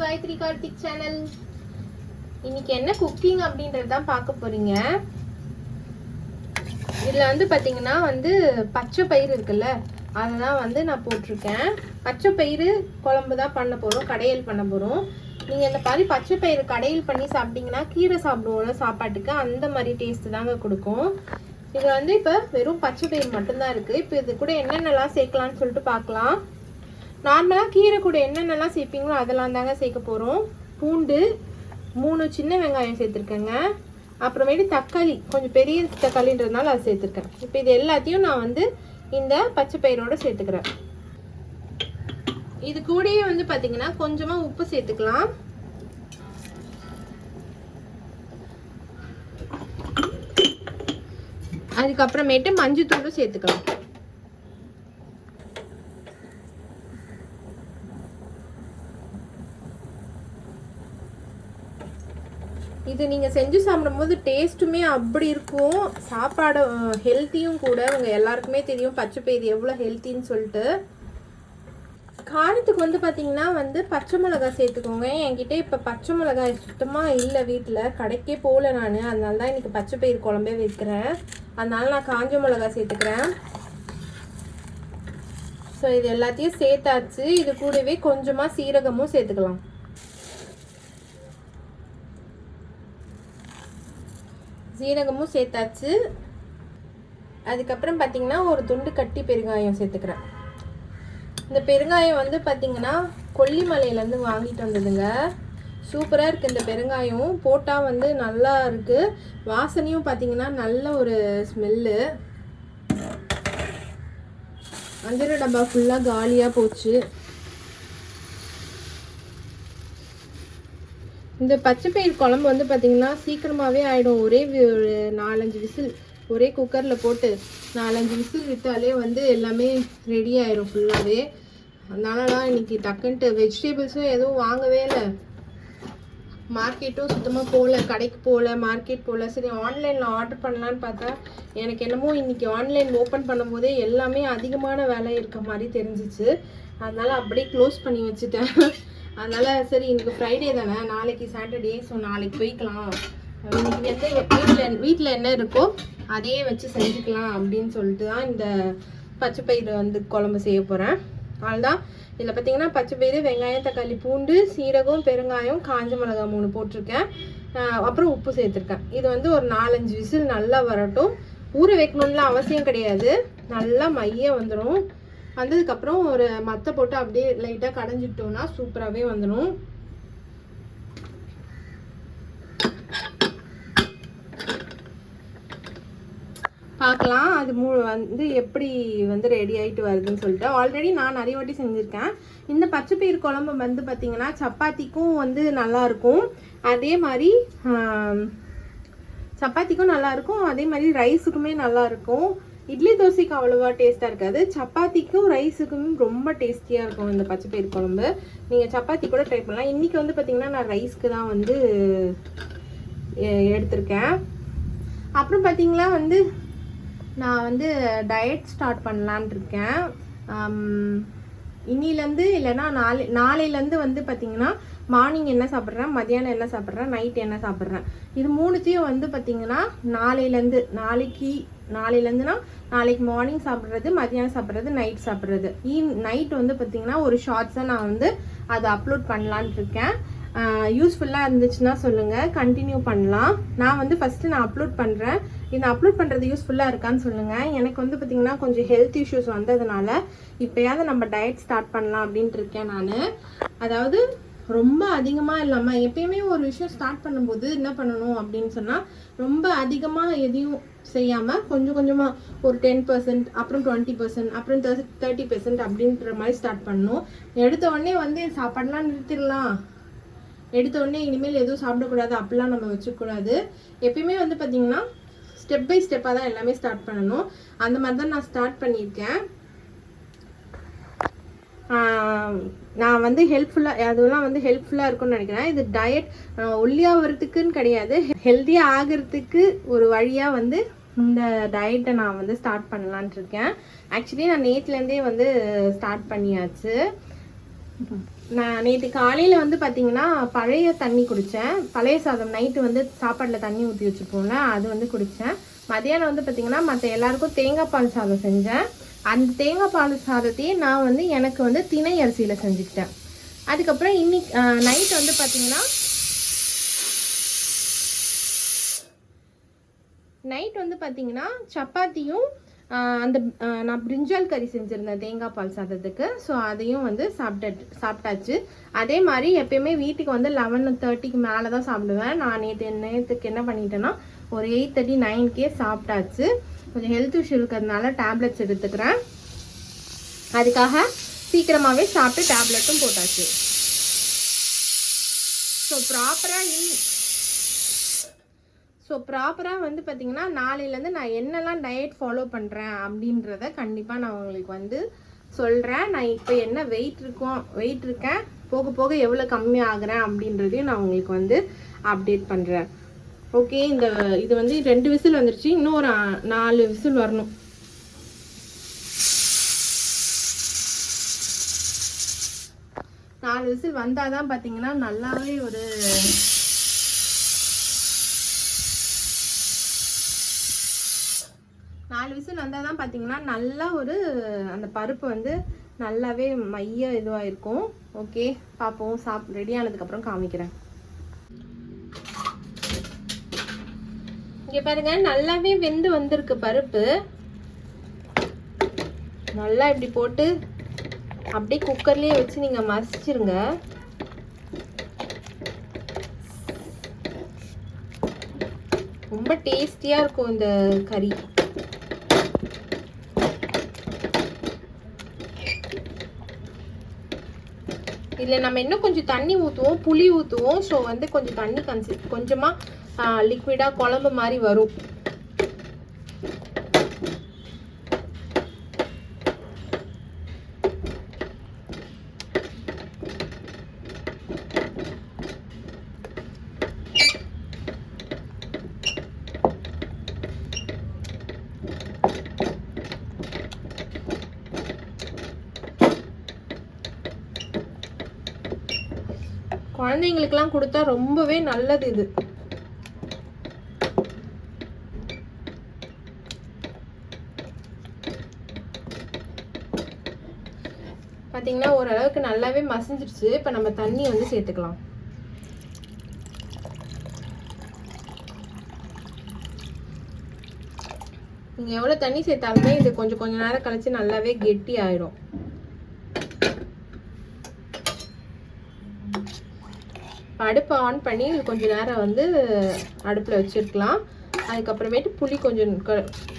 Gayatri Karthik channel. இன்னைக்கு என்ன cooking அப்படின்றது தான் பார்க்க போறீங்க. இதுல வந்து பாத்தீங்கன்னா பச்சை பயிறு இருக்குல்ல, அதெல்லாம் நான் போட்டிருக்கேன். பச்சை பயிறு குழம்பு தான் பண்ண போறோம், கடையல் பண்ண போறோம். நீங்க இந்த மாதிரி பச்சை பயிறு கடையல் பண்ணி சாப்பிட்டீங்கன்னா கீரை சாப்பிடுவோம்ல சாப்பாட்டுக்கு, அந்த மாதிரி டேஸ்ட் தாங்க கொடுக்கும். இது இப்ப வெறும் பச்சை பயிறு மட்டும்தான் இருக்கு. இப்ப இது கூட என்னென்னலாம் சேர்க்கலாம்னு சொல்லிட்டு பார்க்கலாம். நார்மலா கீரை கூட என்னென்னலாம் சேர்ப்பீங்களோ அதெல்லாம் தாங்க சேர்க்க போறோம். பூண்டு 3 சின்ன வெங்காயம் சேர்த்துருக்கேங்க. அப்புறமேட்டு தக்காளி, கொஞ்சம் பெரிய தக்காளின்றதுனால அதை சேர்த்துருக்கேன். இப்போ இது எல்லாத்தையும் நான் இந்த பச்சை பயிரோட சேர்த்துக்கிறேன். இது கூடயே பார்த்தீங்கன்னா கொஞ்சமா உப்பு சேர்த்துக்கலாம். அதுக்கப்புறமேட்டு மஞ்சள் தூளும் சேர்த்துக்கலாம். இது நீங்கள் செஞ்சு சாப்பிடும்போது டேஸ்ட்டுமே அப்படி இருக்கும். சாப்பாடு ஹெல்த்தியும் கூட. உங்கள் எல்லாருக்குமே தெரியும் பச்சை பயிறு எவ்வளோ ஹெல்த்தின்னு சொல்லிட்டு. காரத்துக்கு பார்த்தீங்கன்னா பச்சை மிளகாய் சேர்த்துக்கோங்க. என்கிட்ட இப்போ பச்சை மிளகாய் சுத்தமாக இல்லை வீட்டில், கடைக்கே போகல நான். அதனால தான் இன்றைக்கி பச்சை பயிறு குழம்பே வைக்கிறேன். அதனால நான் காஞ்ச மிளகாய் சேர்த்துக்கிறேன். ஸோ இது எல்லாத்தையும் சேர்த்தாச்சு. இது கூடவே கொஞ்சமாக சீரகமும் சேர்த்துக்கலாம். சீரகமும் சேர்த்தாச்சு. அதுக்கப்புறம் பார்த்தீங்கன்னா ஒரு துண்டு கட்டி பெருங்காயம் சேர்த்துக்கிறேன். இந்த பெருங்காயம் பார்த்தீங்கன்னா கொல்லிமலையிலேருந்து வாங்கிட்டு வந்ததுங்க. சூப்பராக இருக்குது இந்த பெருங்காயம். போட்டால் நல்லா இருக்குது. வாசனையும் பார்த்தீங்கன்னா நல்ல ஒரு ஸ்மெல்லு. 5 டப்பா ஃபுல்லாக காலியாக போச்சு. இந்த பச்சை பயிறு குழம்பு பார்த்தீங்கன்னா சீக்கிரமாகவே ஆகிடும். ஒரே 4-5 விசில் ஒரே குக்கரில் போட்டு 4-5 விசில் விட்டாலே எல்லாமே ரெடி ஆயிடும் ஃபுல்லாகவே. அதனால தான் இன்றைக்கி டக்குன்ட்டு வெஜிடபிள்ஸும் எதுவும் வாங்கவே இல்லை. மார்க்கெட்டும் சுத்தமாக போகல, கடைக்கு போகல, மார்க்கெட் போகல. சரி ஆன்லைனில் ஆர்டர் பண்ணலான்னு பார்த்தா எனக்கு என்னமோ இன்றைக்கி ஆன்லைன் ஓப்பன் பண்ணும்போதே எல்லாமே அதிகமான வேலை இருக்க மாதிரி தெரிஞ்சிச்சு. அதனால் அப்படியே க்ளோஸ் பண்ணி வச்சுட்டேன். அதனால் சரி இன்னைக்கு ஃப்ரைடே தானே, நாளைக்கு சாட்டர்டே, ஸோ நாளைக்கு போய்க்கலாம். இன்னைக்கு வீட்டில் என்ன இருக்கோ அதையே வச்சு செஞ்சுக்கலாம் அப்படின்னு சொல்லிட்டு தான் இந்த பச்சை பயிறு குழம்பு செய்ய போகிறேன். அதுதான் இதில் பார்த்தீங்கன்னா பச்சை பயிறு, வெங்காயம், தக்காளி, பூண்டு, சீரகம், பெருங்காயம், காஞ்ச மிளகாய் 3 போட்டிருக்கேன். அப்புறம் உப்பு சேர்த்துருக்கேன். இது ஒரு 4-5 விசில் நல்லா வரட்டும். ஊற வைக்கணும்லாம் அவசியம் கிடையாது. நல்லா மைய வந்துடும். வந்ததுக்கப்புறம் ஒரு மத்தை போட்டு அப்படியே லைட்டாக கடைஞ்சிட்டோம்னா சூப்பராகவே வந்துடும். பார்க்கலாம் அது எப்படி ரெடி ஆகிட்டு வருதுன்னு சொல்லிட்டு. ஆல்ரெடி நான் நிறைய வாட்டி செஞ்சுருக்கேன். இந்த பச்சை பயிறு குழம்பு பார்த்தீங்கன்னா சப்பாத்திக்கும் நல்லாயிருக்கும். அதே மாதிரி சப்பாத்திக்கும் நல்லாயிருக்கும். அதே மாதிரி ரைஸுக்குமே நல்லாயிருக்கும். இட்லி தோசைக்கு அவ்வளோவா டேஸ்ட்டாக இருக்காது. சப்பாத்திக்கும் ரைஸுக்கும் ரொம்ப டேஸ்டியாக இருக்கும் இந்த பச்சை பயிறு குழம்பு. நீங்கள் சப்பாத்தி கூட ட்ரை பண்ணலாம். இன்றைக்கி பார்த்தீங்கன்னா நான் ரைஸ்க்கு தான் எடுத்திருக்கேன். அப்புறம் பார்த்தீங்களா நான் டயட் ஸ்டார்ட் பண்ணலான் இருக்கேன். இன்னிலேருந்து இல்லைன்னா நாளையிலேருந்து பார்த்தீங்கன்னா மார்னிங் என்ன சாப்பிட்றேன், மத்தியானம் என்ன சாப்பிட்றேன், நைட் என்ன சாப்பிட்றேன், இது 3த்தையும் பார்த்தீங்கன்னா நாளையிலேருந்துனா நாளைக்கு மார்னிங் சாப்பிட்றது, மத்தியானம் சாப்பிட்றது, நைட் சாப்பிட்றது. நைட் பார்த்தீங்கன்னா ஒரு ஷார்ட்ஸாக நான் அதை அப்லோட் பண்ணலான் இருக்கேன். யூஸ்ஃபுல்லாக இருந்துச்சுன்னா சொல்லுங்கள், கண்டினியூ பண்ணலாம். நான் ஃபஸ்ட்டு நான் அப்லோட் பண்ணுறேன். இந்த அப்லோட் பண்ணுறது யூஸ்ஃபுல்லாக இருக்கான்னு சொல்லுங்கள். எனக்கு பார்த்திங்கன்னா கொஞ்சம் ஹெல்த் இஷ்யூஸ் வந்ததுனால இப்போயாவது நம்ம டயட் ஸ்டார்ட் பண்ணலாம் அப்படின்ட்டு இருக்கேன் நான். அதாவது ரொம்ப அதிகமாக இல்லாமல், எப்பயுமே ஒரு விஷயம் ஸ்டார்ட் பண்ணும்போது என்ன பண்ணணும் அப்படின்னு சொன்னால், ரொம்ப அதிகமாக எதையும் செய்யாமல் கொஞ்சம் கொஞ்சமாக ஒரு 10%, அப்புறம் 20%, அப்புறம் 30% அப்படின்ற மாதிரி ஸ்டார்ட் பண்ணணும். எடுத்த உடனே சாப்பாடெலாம் நிறுத்திடலாம், எடுத்த உடனே இனிமேல் எதுவும் சாப்பிடக்கூடாது அப்படிலாம் நம்ம வச்சுக்கூடாது. எப்பயுமே பார்த்தீங்கன்னா ஸ்டெப் பை ஸ்டெப்பாக தான் எல்லாமே ஸ்டார்ட் பண்ணணும். அந்த மாதிரி தான் நான் ஸ்டார்ட் பண்ணியிருக்கேன். நான் ஹெல்ப்ஃபுல்லாக அதெல்லாம் ஹெல்ப்ஃபுல்லாக இருக்கும்னு நினைக்கிறேன். இது டயட் ஒல்லியாகிறதுக்குன்னு கிடையாது, ஹெல்த்தியாக ஆகிறதுக்கு ஒரு வழியாக இந்த டயட்டை நான் ஸ்டார்ட் பண்ணலான்ட்டு இருக்கேன். ஆக்சுவலி நான் நேற்றுலேருந்தே ஸ்டார்ட் பண்ணியாச்சு. நான் நேற்று காலையில் வந்து பார்த்தீங்கன்னா பழைய தண்ணி குடித்தேன். பழைய சாதம் நைட்டு வந்து சாப்பாட்டில் தண்ணி ஊற்றி வச்சுப்போம்ல, அது வந்து குடித்தேன். மதியானம் வந்து பார்த்தீங்கன்னா மற்ற எல்லாருக்கும் தேங்காய் பால் சாதம் செஞ்சேன். அந்த தேங்காய் பால் சாதத்தையே நான் வந்து எனக்கு வந்து திணை அரிசியில் செஞ்சுக்கிட்டேன். அதுக்கப்புறம் இன்னைக்கு நைட் வந்து பார்த்தீங்கன்னா சப்பாத்தியும் அந்த நான் பிரிஞ்சால் கறி செஞ்சுருந்தேன் தேங்காய் பால் சாதத்துக்கு. ஸோ அதையும் வந்து சாப்பிட்டாச்சு. அதே மாதிரி எப்பயுமே வீட்டுக்கு வந்து 11:30க்கு மேலே தான் சாப்பிடுவேன். நான் நேற்றுக்கு என்ன பண்ணிட்டேன்னா ஒரு 8:30 9க்கே சாப்பிட்டாச்சு. கொஞ்சம் ஹெல்த் இஷ்யூ இருக்கிறதுனால டேப்லெட்ஸ் எடுத்துக்கிறேன். அதுக்காக சீக்கிரமாகவே சாப்பிட்டு டேப்லெட்டும் போட்டாச்சு. ஸோ ப்ராப்பராக வந்து பார்த்திங்கன்னா நாளையிலேருந்து நான் என்னெல்லாம் டயட் ஃபாலோ பண்ணுறேன் அப்படின்றத கண்டிப்பாக நான் உங்களுக்கு வந்து சொல்கிறேன். நான் இப்போ என்ன வெயிட் இருக்கேன், போக போக எவ்வளோ கம்மி ஆகுறேன் அப்படின்றதையும் நான் உங்களுக்கு வந்து அப்டேட் பண்ணுறேன். ஓகே, இது வந்து 2 விசில் வந்துருச்சு. இன்னும் ஒரு 4 விசில் வரணும். நாலு விசில் வந்தால் தான் பார்த்தீங்கன்னா நல்லாவே ஒரு 4 விசில் வந்தால் தான் பார்த்தீங்கன்னா நல்லா ஒரு அந்த பருப்பு வந்து நல்லாவே மைய இதுவாக இருக்கும். ஓகே, பார்ப்போம். ரெடி ஆனதுக்கப்புறம் காமிக்கிறேன். இங்கே பாருங்க, நல்லாவே வெந்து வந்திருக்கு பருப்பு. நல்லா இப்படி போட்டு அப்படியே குக்கர்லேயே வச்சு நீங்கள் மசிச்சிருங்க. ரொம்ப டேஸ்டியாக இருக்கும் இந்த கறி. இதில் நம்ம இன்னும் கொஞ்சம் தண்ணி ஊற்றுவோம், புளி ஊற்றுவோம். ஸோ வந்து கொஞ்சம் தண்ணி கொஞ்சமாக லிக்விடாக குழம்பு மாதிரி வரும். குழந்தைங்களுக்கெல்லாம் கொடுத்தா ரொம்பவே நல்லது இது. பார்த்தீங்கன்னா ஓரளவுக்கு நல்லாவே மசிஞ்சிருச்சு. இப்போ நம்ம தண்ணி வந்து சேர்த்துக்கலாம். நீங்கள் எவ்வளோ தண்ணி சேர்த்தாலுமே இது கொஞ்சம் நேரம் கழிச்சு நல்லாவே கெட்டி ஆயிடும். அடுப்பை ஆன் பண்ணி கொஞ்ச நேரம் வந்து அடுப்பில் வச்சுருக்கலாம். அதுக்கப்புறமேட்டு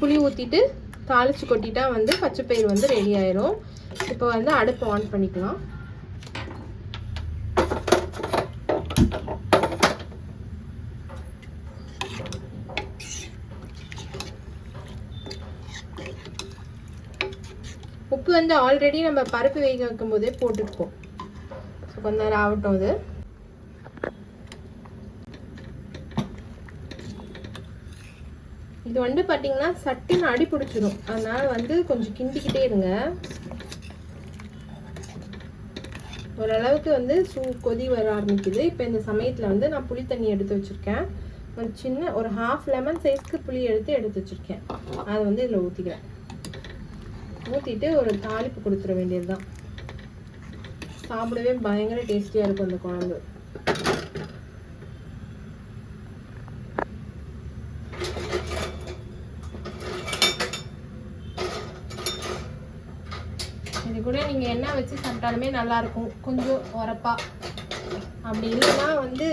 புளி ஊற்றிட்டு தாளித்து கொட்டிட்டா வந்து பச்சைப்பயிறு வந்து ரெடி ஆயிரும். இப்போ வந்து அடுப்பை ஆன் பண்ணிக்கலாம். உப்பு வந்து ஆல்ரெடி நம்ம பருப்பு வேக வைக்கும் போதே போட்டுருக்கோம். ஸோ கொஞ்ச நேரம் ஆகட்டும். இது வந்து பார்த்தீங்கன்னா சட்டின்னு அடி பிடிச்சிடும். அதனால வந்து கொஞ்சம் கிண்டிக்கிட்டே இருங்க. ஓரளவுக்கு வந்து கொதி வர ஆரம்பிக்குது. இப்போ இந்த சமயத்தில் வந்து நான் புளி தண்ணி எடுத்து வச்சுருக்கேன். ஒரு ½ லெமன் சைஸ்க்கு புளி எடுத்து வச்சுருக்கேன். அதை வந்து இதில் ஊற்றிக்கிறேன். ஊற்றிட்டு ஒரு தாளிப்பு கொடுத்துட வேண்டியது தான். சாப்பிடவே பயங்கர டேஸ்டியாக இருக்கும் அந்த குழம்பு. இது கூட நீங்கள் எண்ணெய் வச்சு சாப்பிட்டாலுமே நல்லாயிருக்கும், கொஞ்சம் உரப்பா. அப்படி இல்லைன்னா வந்து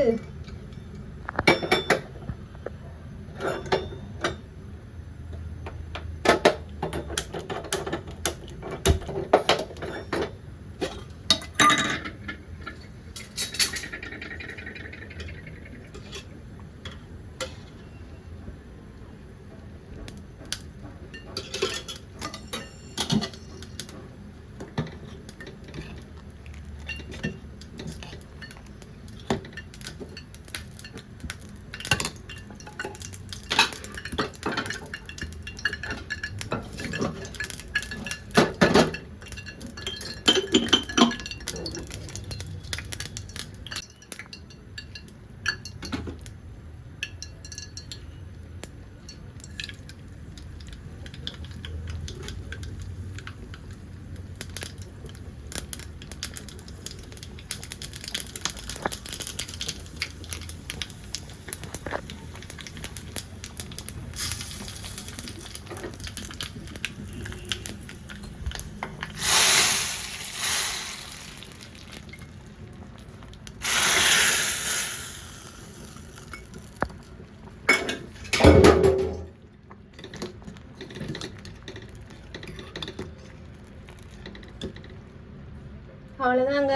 அவ்வளோதாங்க,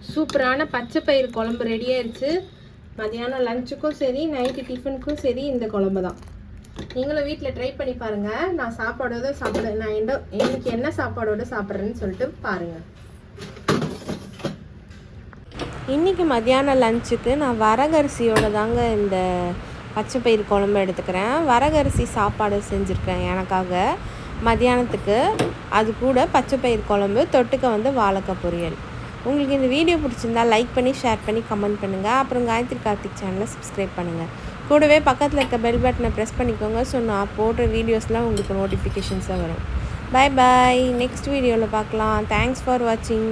சூப்பரான பச்சை பயிறு குழம்பு ரெடி ஆயிடுச்சு. மதியானம் லஞ்சுக்கும் சரி நைட்டு டிஃபனுக்கும் சரி இந்த குழம்பு தான். நீங்களும் வீட்டில் ட்ரை பண்ணி பாருங்கள். நான் சாப்பாடோட நான் இன்னைக்கு என்ன சாப்பாடோட சாப்பிட்றேன்னு சொல்லிட்டு பாருங்கள். இன்றைக்கி மதியானம் லஞ்சுக்கு நான் வரகரிசியோட தாங்க இந்த பச்சை பயிறு குழம்பு எடுத்துக்கிறேன். வரகரிசி சாப்பாடு செஞ்சுருக்கேன் எனக்காக மதியானத்துக்கு. அது கூட பச்சை பயிறு குழம்பு, தொட்டுக்க வந்து வாழைக்காய் பொரியல். உங்களுக்கு இந்த வீடியோ பிடிச்சிருந்தா லைக் பண்ணி ஷேர் பண்ணி கமெண்ட் பண்ணுங்கள். அப்புறம் காயத்ரி கார்த்திக் சேனலை சப்ஸ்கிரைப் பண்ணுங்கள். கூடவே பக்கத்தில் இருக்க பெல் பட்டனை ப்ரெஸ் பண்ணிக்கோங்க. ஸோ நான் போடுற வீடியோஸ்லாம் உங்களுக்கு நோட்டிஃபிகேஷன்ஸாக வரும். பை பாய், நெக்ஸ்ட் வீடியோவில் பார்க்கலாம். தேங்க்ஸ் ஃபார் வாட்சிங்.